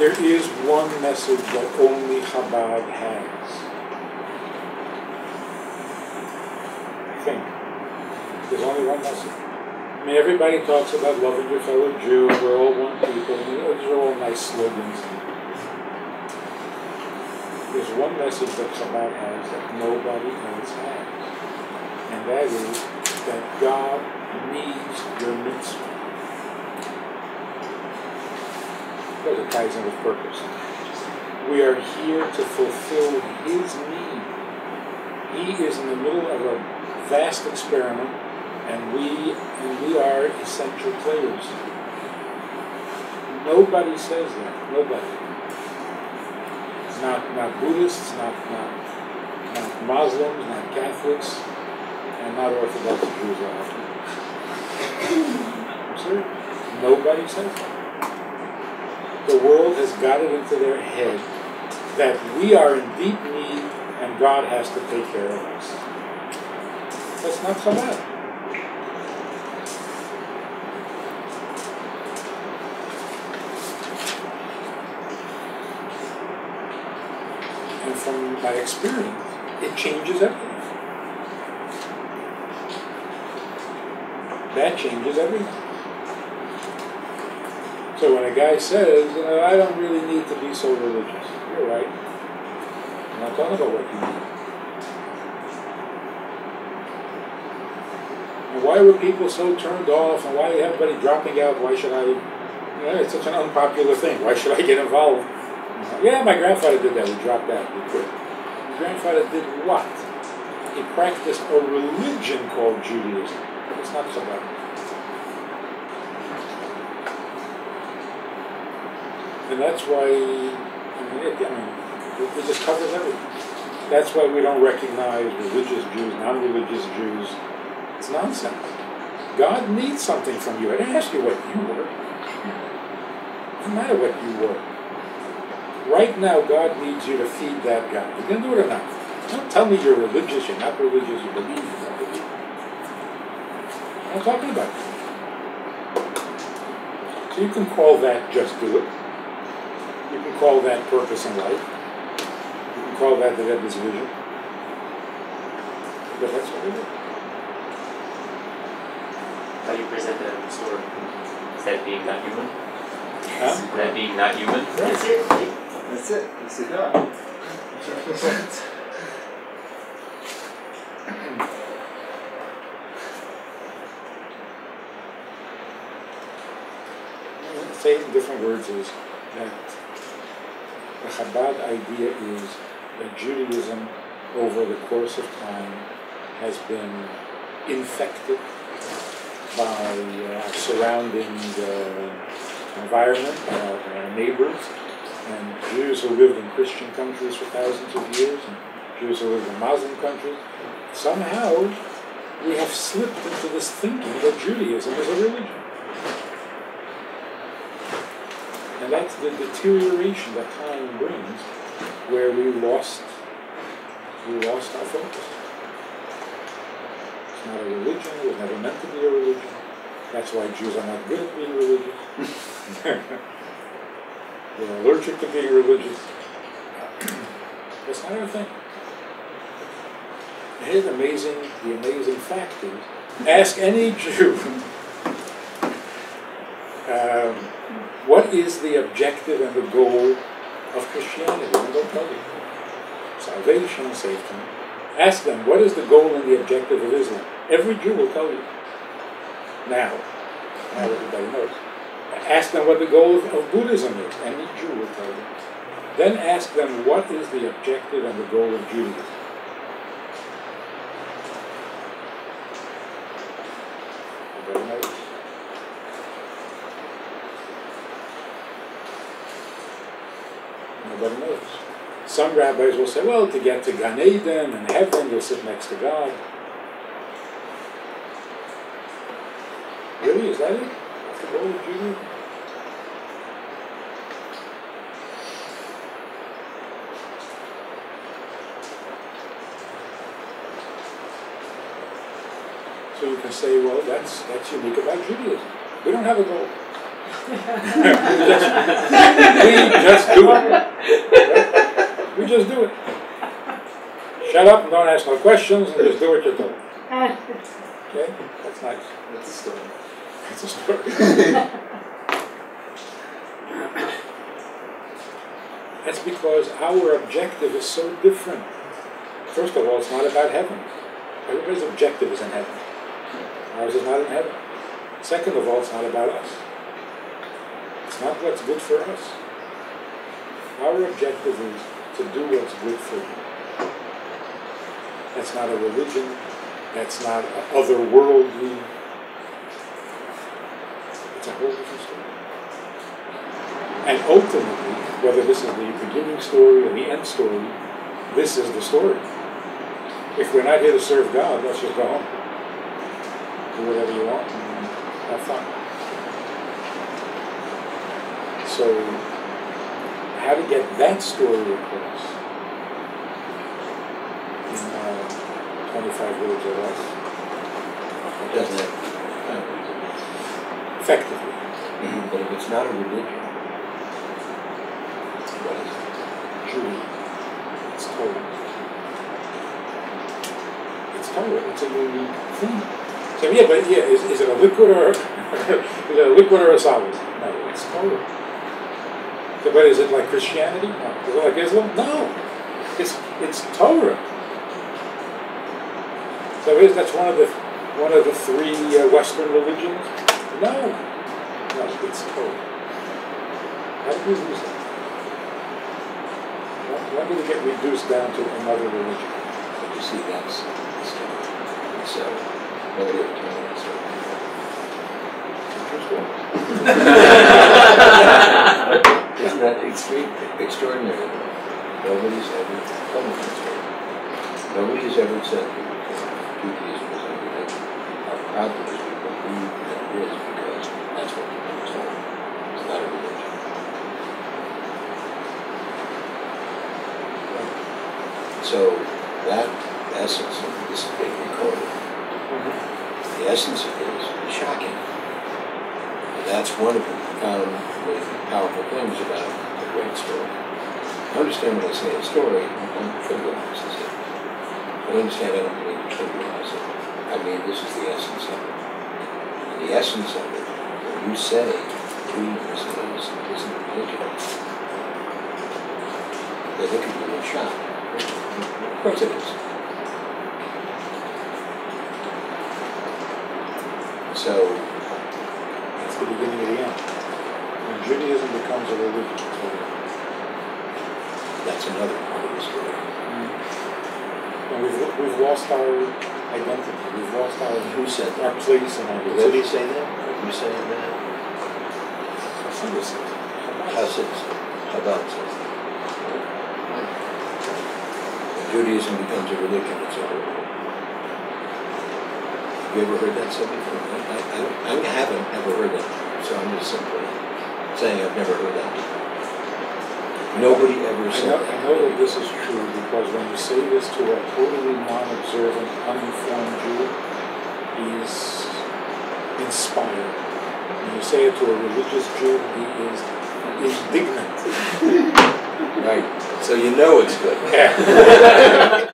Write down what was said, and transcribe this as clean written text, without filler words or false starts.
There is one message that only Chabad has. I think. There's only one message. I mean, everybody talks about loving your fellow Jew, we're all one people, and those are all nice slogans. There's one message that Chabad has that nobody else has. And that is that God needs your mitzvah. Because it ties in with purpose. We are here to fulfill His need. He is in the middle of a vast experiment, and we are essential players. Nobody says that. Nobody. Not Buddhists, not Muslims, not Catholics, and not Orthodox Jews. I'm serious. Nobody says that. The world has got it into their head that we are in deep need and God has to take care of us. That's not Chabad. And from my experience, it changes everything. That changes everything. So when a guy says, I don't really need to be so religious, you're right. I'm not talking about what you need. And why were people so turned off, and why is everybody dropping out? Why should I? It's such an unpopular thing. Why should I get involved? Yeah, my grandfather did that. We dropped out. We quit. Your grandfather did what? He practiced a religion called Judaism. It's not Chabad. And that's why, it just covers everything. That's why we don't recognize religious Jews, non-religious Jews. It's nonsense. God needs something from you. I didn't ask you what you were. It doesn't matter what you were. Right now, God needs you to feed that guy. You can do it or not. Don't tell me you're religious, you're not religious, you believe, you don't believe. I'm not talking about that. So you can call that just do it. You can call that purpose in life. You can call that the Rebbe's vision. But that's what it is. How you presented it in the story. Is that being not human? Huh? Is that being not human? That's it. That's it. That's it. Say it in different words is that the Chabad idea is that Judaism, over the course of time, has been infected by our surrounding environment, by our neighbors, and Jews who lived in Christian countries for thousands of years, and Jews who lived in Muslim countries. Somehow, we have slipped into this thinking that Judaism is a religion. And that's the deterioration that time brings, where we lost our focus. It's not a religion, it was never meant to be a religion. That's why Jews are not good at being religious. They're allergic to being religious. That's not our thing. And here's the amazing fact is, ask any Jew, what is the objective and the goal of Christianity? And they'll tell you. Salvation, safety. Ask them, what is the goal and the objective of Islam? Every Jew will tell you. Now everybody knows. Ask them what the goal of Buddhism is. Any Jew will tell you. Then ask them, what is the objective and the goal of Judaism? Everybody knows. Nobody knows. Some rabbis will say, well, to get to Gan Eden and heaven, you'll sit next to God. Really? Is that it? That's the goal of Judaism? So you can say, well, that's unique about Judaism. We don't have a goal. just do it. We just do it. Shut up and don't ask no questions and just do what you're told. Okay? That's nice. That's a story. That's a story. That's because our objective is so different. First of all, it's not about heaven. Everybody's objective is in heaven. Ours is not in heaven. Second of all, it's not about us. It's not what's good for us. Our objective is to do what's good for you. That's not a religion. That's not otherworldly. It's a whole different story. And ultimately, whether this is the beginning story or the end story, this is the story. If we're not here to serve God, let's just go home. Do whatever you want and have fun. So, how to get that story across in 25 words or less? Doesn't it? Effectively. But if it's not a religion, what is it? Julie. It's Torah. It's Torah. It's a unique thing. So yeah, but yeah, is it a liquid or is it a liquid or a solid? No, it's Torah. So, but is it like Christianity? No. Is it like Islam? No. It's Torah. So that's one of the three Western religions? No. No, it's Torah. How do we lose that? When did it get reduced down to another religion? But you see, that's the story. So, nobody ever told me that story. Isn't that extraordinary? Nobody's ever told me that story. Nobody has ever said that Judaism is a religion. How proud do people believe that it is because that's what people are told. It's not a religion. So that essence of this being recorded, the essence of it is shocking. And that's one of the really powerful things about a great story. I understand when I say a story, I'm trivializing it. But understand I don't mean to trivialize it. I mean this is the essence of it. And the essence of it, when you say Judaism isn't religion, they look at you in shock. Of course it is. So, that's the beginning of the end. When Judaism becomes a religion, that's another part of the story. And we've lost our identity. We've lost our Who said that? our place and our Did position. he say that? Are you saying that? Somebody said Hasid, Chabad says that. Judaism becomes a religion, it's over. Have you ever heard that said before? I haven't ever heard that, so I'm just simply saying I've never heard that before. Nobody ever said that. I know that this is true because when you say this to a totally non-observant, uninformed Jew, he's inspired. When you say it to a religious Jew, he is indignant. Right. So you know it's good. Yeah.